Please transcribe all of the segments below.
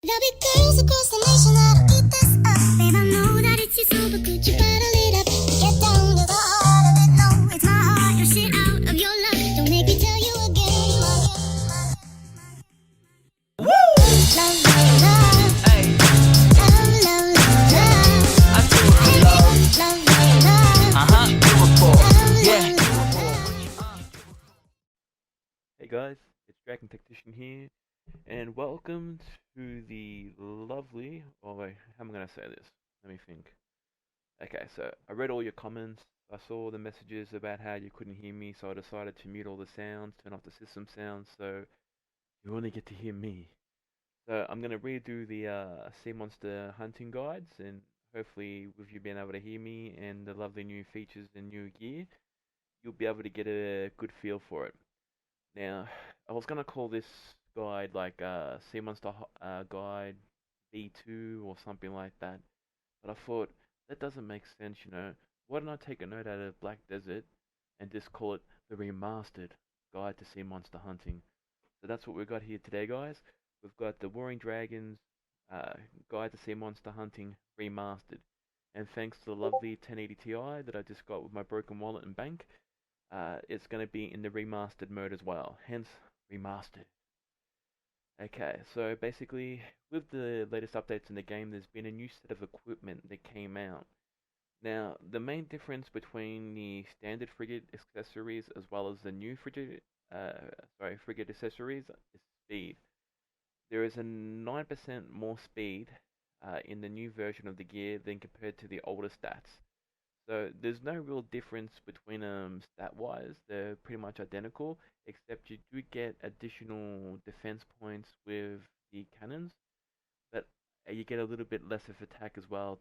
There'll be girls across the nation that'll eat this up. Babe, I know that it's your soul, but could you bottle it up? Get down to the heart of it. No, it's my heart. Your shit out of your luck. Don't make me tell you again. Woo! Love, love, love. Hey. Love, love, love, love. I do it love. Love, love, love. Do it for. Yeah. Hey guys, it's DragonTactician here, and welcome to the lovely, oh wait, how am I going to say this? Let me think. Okay, so I read all your comments, I saw the messages about how you couldn't hear me, so I decided to mute all the sounds, turn off the system sounds, so you only get to hear me. So I'm going to redo the sea monster hunting guides, and hopefully with you being able to hear me and the lovely new features and new gear, you'll be able to get a good feel for it. Now, I was gonna call this guide like Sea Monster Guide V2 or something like that, but I thought that doesn't make sense, you know. Why don't I take a note out of Black Desert and just call it the Remastered Guide to Sea Monster Hunting? So that's what we've got here today, guys. We've got the WarringDragons Guide to Sea Monster Hunting Remastered, and thanks to the lovely 1080 Ti that I just got with my broken wallet and bank. It's going to be in the remastered mode as well, hence remastered. Okay, so basically with the latest updates in the game, there's been a new set of equipment that came out. Now, the main difference between the standard frigate accessories as well as the new frigate accessories is speed. There is a 9% more speed in the new version of the gear than compared to the older stats. So there's no real difference between them stat-wise. They're pretty much identical, except you do get additional defense points with the cannons, but you get a little bit less of attack as well.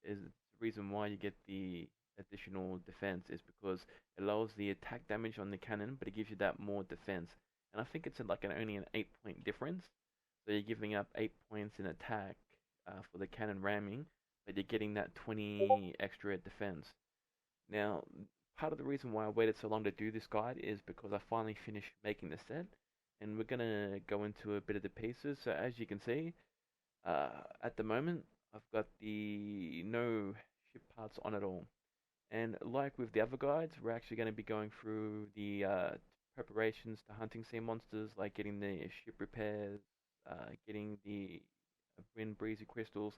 Is the reason why you get the additional defense is because it lowers the attack damage on the cannon, but it gives you that more defense. And I think it's like only an 8-point difference. So you're giving up 8 points in attack for the cannon ramming, but you're getting that 20 extra defense. Now, part of the reason why I waited so long to do this guide is because I finally finished making the set, and we're going to go into a bit of the pieces. So as you can see, at the moment, I've got the no ship parts on at all. And like with the other guides, we're actually going to be going through the preparations to hunting sea monsters, like getting the ship repairs, getting the wind breezy crystals,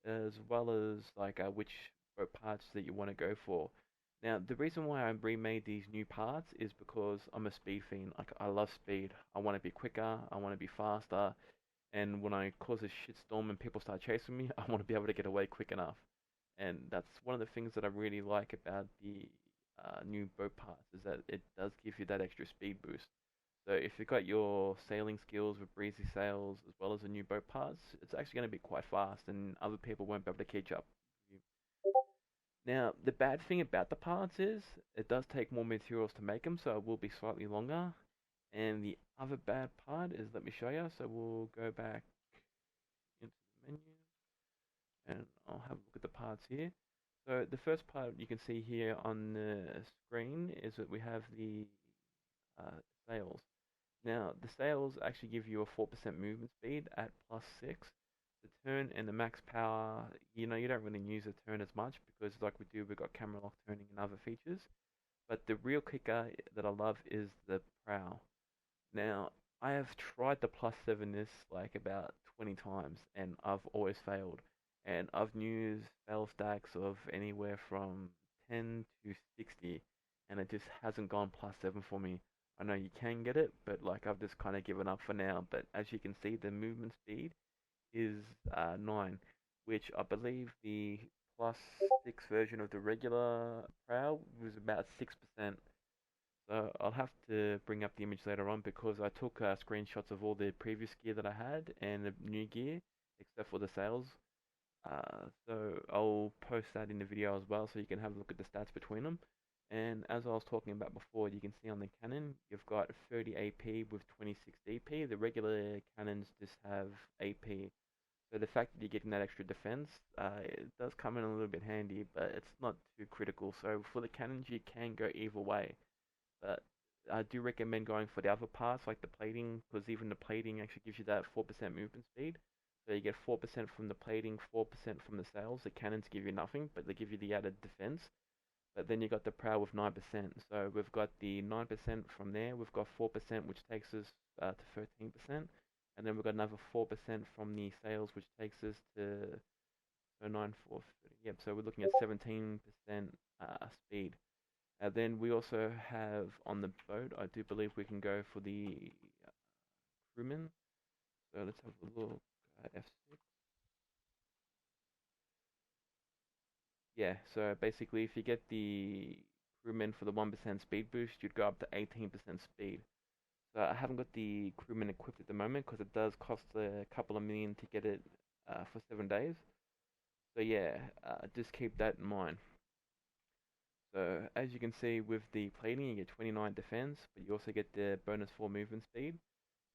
as well as like which boat parts that you want to go for. Now, the reason why I remade these new parts is because I'm a speed fiend. Like, I love speed. I want to be quicker, I want to be faster, and when I cause a shitstorm and people start chasing me, I want to be able to get away quick enough. And that's one of the things that I really like about the new boat parts, is that it does give you that extra speed boost. So if you've got your sailing skills with breezy sails as well as the new boat parts, it's actually going to be quite fast and other people won't be able to catch up. Now, the bad thing about the parts is it does take more materials to make them, so it will be slightly longer. And the other bad part is, let me show you. So we'll go back into the menu and I'll have a look at the parts here. So the first part you can see here on the screen is that we have the sails. Now, the sails actually give you a 4% movement speed at +6. The turn and the max power, you know, you don't really use the turn as much because like we've got camera lock turning and other features. But the real kicker that I love is the prow. Now, I have tried the +7 this like about 20 times and I've always failed. And I've used fail stacks of anywhere from 10 to 60 and it just hasn't gone +7 for me. I know you can get it, but like I've just kind of given up for now. But as you can see, the movement speed is 9, which I believe the +6 version of the regular prow was about 6%. So I'll have to bring up the image later on because I took screenshots of all the previous gear that I had and the new gear, except for the sails. So I'll post that in the video as well so you can have a look at the stats between them. And as I was talking about before, you can see on the cannon, you've got 30 AP with 26 DP. The regular cannons just have AP. So the fact that you're getting that extra defense, it does come in a little bit handy, but it's not too critical. So for the cannons, you can go either way. But I do recommend going for the other parts like the plating, because even the plating actually gives you that 4% movement speed. So you get 4% from the plating, 4% from the sails. The cannons give you nothing, but they give you the added defense. But then you got the prow with 9%. So we've got the 9% from there. We've got 4%, which takes us to 13%. And then we've got another 4% from the sails, which takes us to so 9, 4, 30. Yep. So we're looking at 17% speed. Then we also have on the boat, I do believe we can go for the crewman. So let's have a look. F6. Yeah, so basically if you get the crewman for the 1% speed boost, you'd go up to 18% speed. So I haven't got the crewman equipped at the moment because it does cost a couple of million to get it for 7 days. So yeah, just keep that in mind. So as you can see with the plating, you get 29 defense, but you also get the bonus 4 movement speed.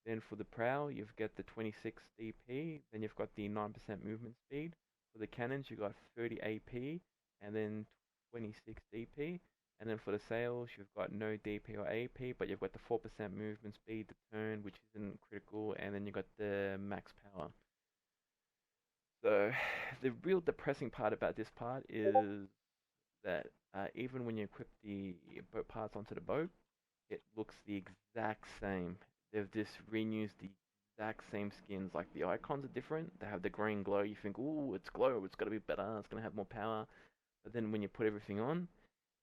Then for the prow, you've got the 26 DP, then you've got the 9% movement speed. For the cannons, you've got 30 AP, and then 26 DP. And then for the sails, you've got no DP or AP, but you've got the 4% movement speed to turn, which isn't critical, and then you've got the max power. So the real depressing part about this part is that even when you equip the boat parts onto the boat, it looks the exact same. They've just reused the exact same skins. Like the icons are different. They have the green glow. You think, ooh, it's glow. It's gotta be better. It's gonna have more power. But then when you put everything on,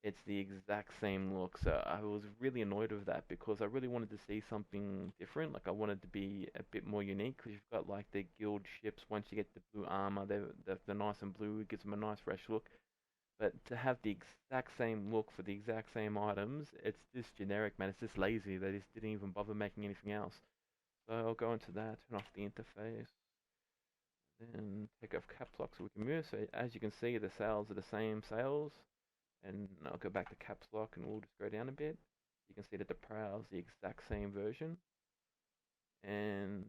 it's the exact same look. So I was really annoyed with that because I really wanted to see something different. Like I wanted to be a bit more unique because you've got like the guild ships. Once you get the blue armor, they're nice and blue. It gives them a nice fresh look. But to have the exact same look for the exact same items, it's just generic, man. It's just lazy. They just didn't even bother making anything else. So I'll go into that, turn off the interface, then take off caps lock so we can move. So as you can see, the sails are the same sails. And I'll go back to caps lock and we'll just go down a bit. You can see that the prow is the exact same version. And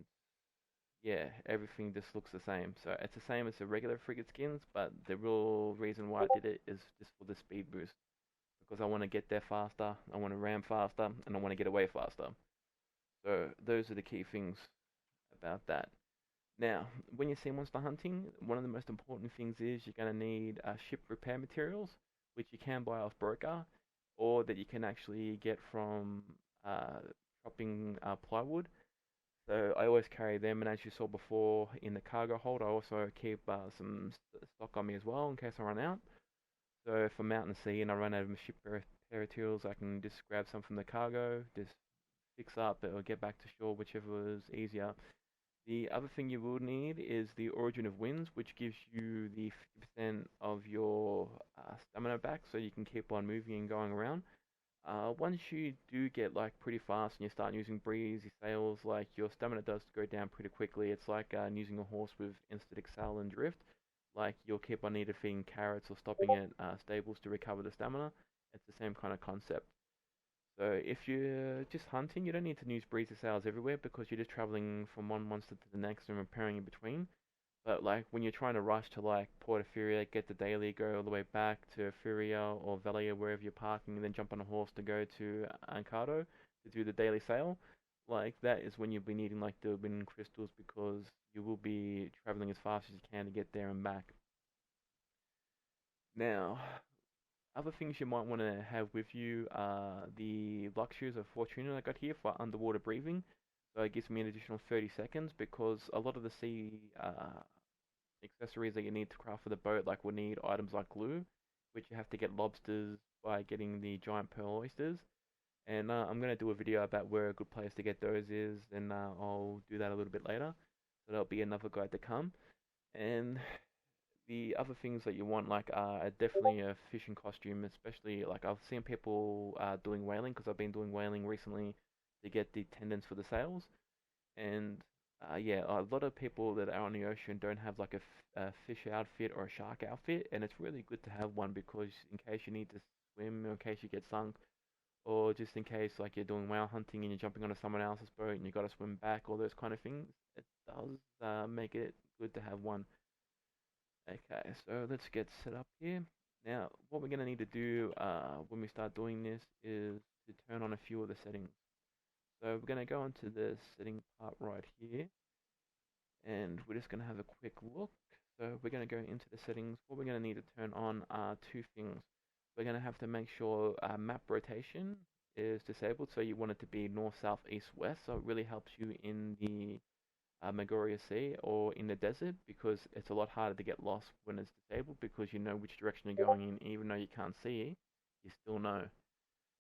yeah, everything just looks the same. So it's the same as the regular frigate skins, but the real reason why I did it is just for the speed boost. Because I want to get there faster, I want to ram faster, and I want to get away faster. So those are the key things about that. Now, when you're sea monster hunting, one of the most important things is you're going to need ship repair materials, which you can buy off broker, or that you can actually get from chopping plywood. So I always carry them, and as you saw before in the cargo hold, I also keep some stock on me as well in case I run out. So if I'm out in the sea and I run out of ship repair materials, I can just grab some from the cargo, just fix up or get back to shore, whichever is easier. The other thing you will need is the Origin of Winds, which gives you the 50% of your stamina back, so you can keep on moving and going around. Once you do get like pretty fast and you start using breezy sails, like your stamina does go down pretty quickly. It's like using a horse with instant excel and drift. Like you'll keep on either feeding carrots or stopping at stables to recover the stamina. It's the same kind of concept. So if you're just hunting, you don't need to use breezy sails everywhere because you're just traveling from one monster to the next and repairing in between. But like when you're trying to rush to like Port of Furia, get the daily, go all the way back to Furia or Velia, wherever you're parking, and then jump on a horse to go to Ancado to do the daily sail, like that is when you'll be needing like the wind crystals because you will be traveling as fast as you can to get there and back. Now, other things you might want to have with you are the Luxuries of Fortuna I got here for underwater breathing. So it gives me an additional 30 seconds because a lot of the sea accessories that you need to craft for the boat like will need items like glue, which you have to get lobsters by getting the giant pearl oysters. And I'm going to do a video about where a good place to get those is, and I'll do that a little bit later. So that'll be another guide to come. And the other things that you want like are definitely a fishing costume, especially like I've seen people doing whaling because I've been doing whaling recently to get the tendons for the sails. And yeah, a lot of people that are on the ocean don't have like a fish outfit or a shark outfit, and it's really good to have one because in case you need to swim, or in case you get sunk, or just in case like you're doing whale hunting and you're jumping onto someone else's boat and you got to swim back, all those kind of things. It does make it good to have one. Okay, so let's get set up here. Now, what we're going to need to do when we start doing this is to turn on a few of the settings. So we're going to go into the setting part right here, and we're just going to have a quick look. So we're going to go into the settings. What we're going to need to turn on are two things. We're going to have to make sure map rotation is disabled, so you want it to be north, south, east, west, so it really helps you in the Magoria Sea or in the desert, because it's a lot harder to get lost when it's disabled, because you know which direction you're going in. Even though you can't see, you still know.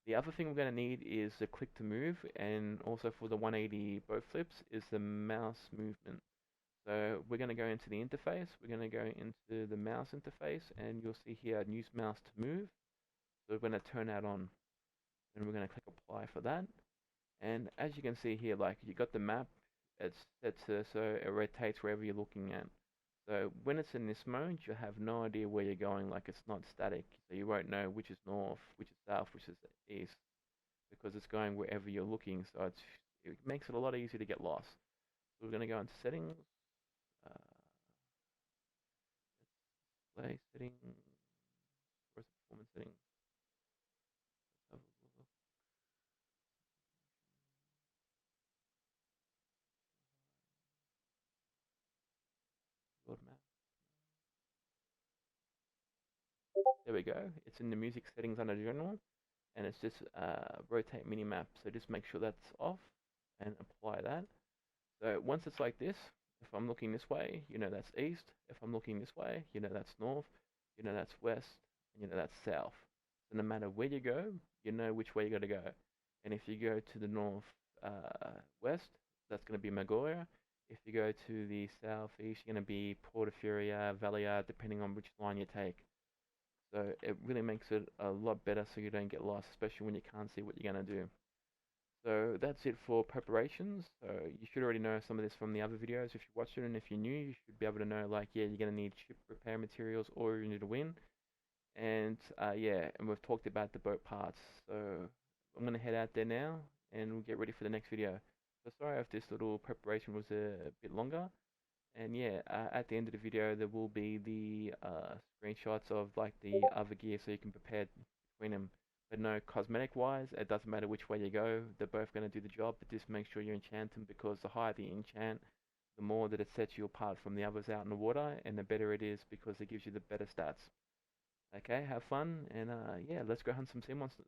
The other thing we're going to need is the click to move, and also for the 180 boat flips is the mouse movement. So we're going to go into the interface, we're going to go into the mouse interface, and you'll see here use mouse to move. So we're going to turn that on, and we're going to click apply for that. And as you can see here, like you got the map, it's set to so it rotates wherever you're looking at. So when it's in this mode, you have no idea where you're going, like it's not static. So you won't know which is north, which is south, which is east, because it's going wherever you're looking. So it makes it a lot easier to get lost. So we're going to go into settings, display settings, where's the performance settings? Let's have a look. World map. There we go. It's in the music settings under general, and it's just rotate minimap. So just make sure that's off and apply that. So once it's like this, if I'm looking this way, you know that's east. If I'm looking this way, you know that's north. You know that's west, and you know that's south. So no matter where you go, you know which way you got to go. And if you go to the north west, that's going to be Magoya. If you go to the southeast, you're going to be Portaferia, Valia, depending on which line you take. So it really makes it a lot better so you don't get lost, especially when you can't see what you're going to do. So that's it for preparations. So you should already know some of this from the other videos if you watched it, and if you're new, you should be able to know, like, yeah, you're going to need ship repair materials, or you need a win. And yeah, and we've talked about the boat parts. So I'm going to head out there now, and we'll get ready for the next video. So sorry if this little preparation was a bit longer. And yeah, at the end of the video, there will be the screenshots of like the other gear, so you can compare between them. But no, cosmetic wise, it doesn't matter which way you go, they're both going to do the job, but just make sure you enchant them, because the higher the enchant, the more that it sets you apart from the others out in the water, and the better it is, because it gives you the better stats. Okay, have fun, and yeah, let's go hunt some sea monsters.